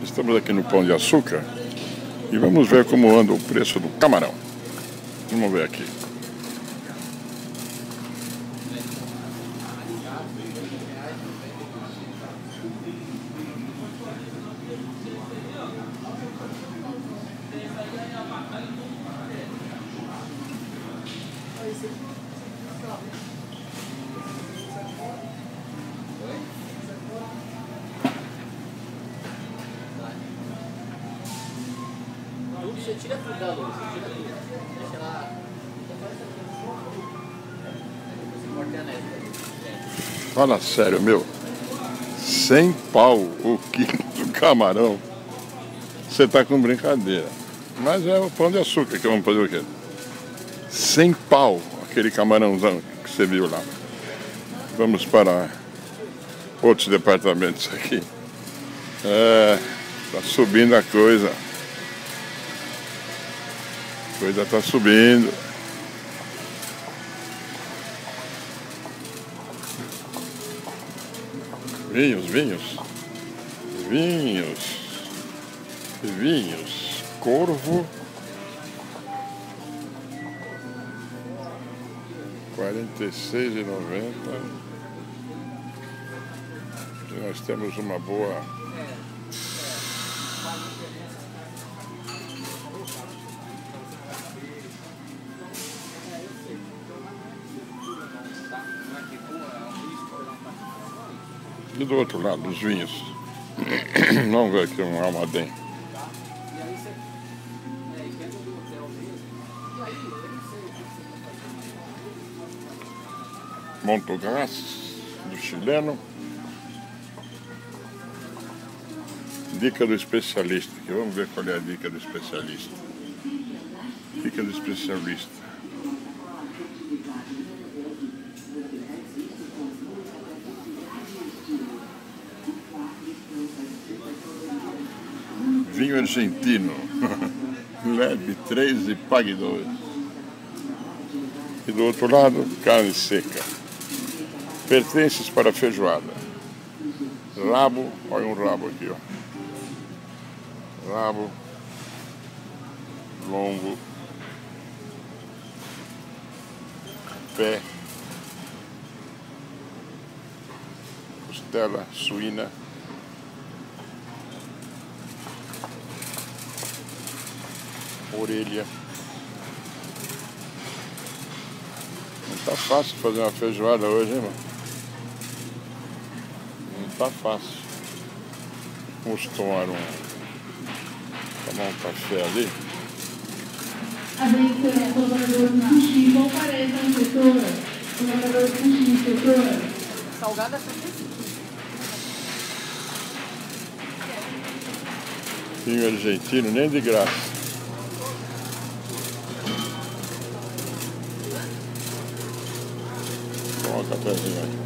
Estamos aqui no Pão de Açúcar e vamos ver como anda o preço do camarão. Vamos ver aqui. Você tira tudo da luz, você tira tudo. Deixa ela. Fala sério, meu. 100 pau o quilo do camarão. Você tá com brincadeira. Mas é o Pão de Açúcar que vamos fazer o quê? 100 pau aquele camarãozão que você viu lá. Vamos para outros departamentos aqui. Tá subindo a coisa. A coisa tá subindo. Vinhos. Corvo. 46,90. E nós temos uma boa. E do outro lado, os vinhos. Vamos ver aqui um Almaden. Montogás, do chileno. Dica do especialista. Aqui. Vamos ver qual é a dica do especialista. Dica do especialista. Vinho argentino. Leve 3 e pague 2. E do outro lado, carne seca. Pertences para feijoada. Rabo, olha um rabo aqui, ó. Rabo, lombo, pé, costela suína, orelha. Não tá fácil fazer uma feijoada hoje, hein, mano? Não tá fácil. Vamos tomar um café ali. Atenção, colaborador sushi, compareça no setor. Colaborador sushi, setor. Salgada 75. Vinho argentino, nem de graça. Toma um cafezinho aí.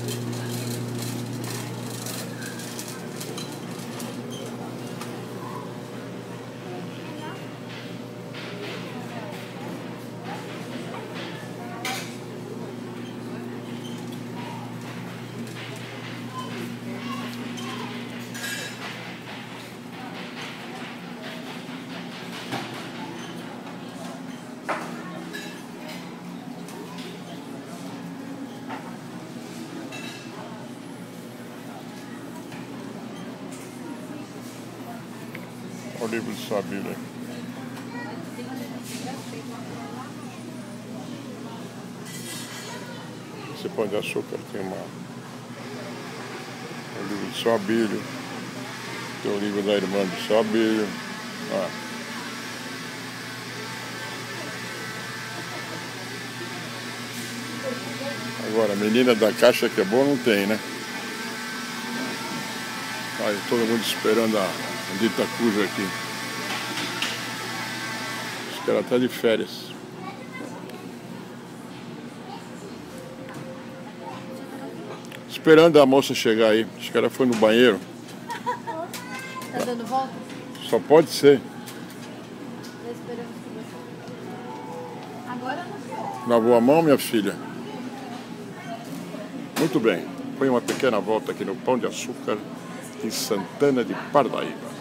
O livro de sua Bíblia. Esse Pão de Açúcar tem o livro de sua Bíblia. Tem o livro da irmã de sua Bíblia. Agora, a menina da caixa que é boa não tem, né? Aí, todo mundo esperando a dita cuja aqui. Acho que ela tá de férias. Esperando a moça chegar aí. Acho que ela foi no banheiro. Tá dando volta? Só pode ser. Tá esperando que você... Agora não. Lavou a mão, minha filha? Muito bem. Foi uma pequena volta aqui no Pão de Açúcar, em Santana de Parnaíba.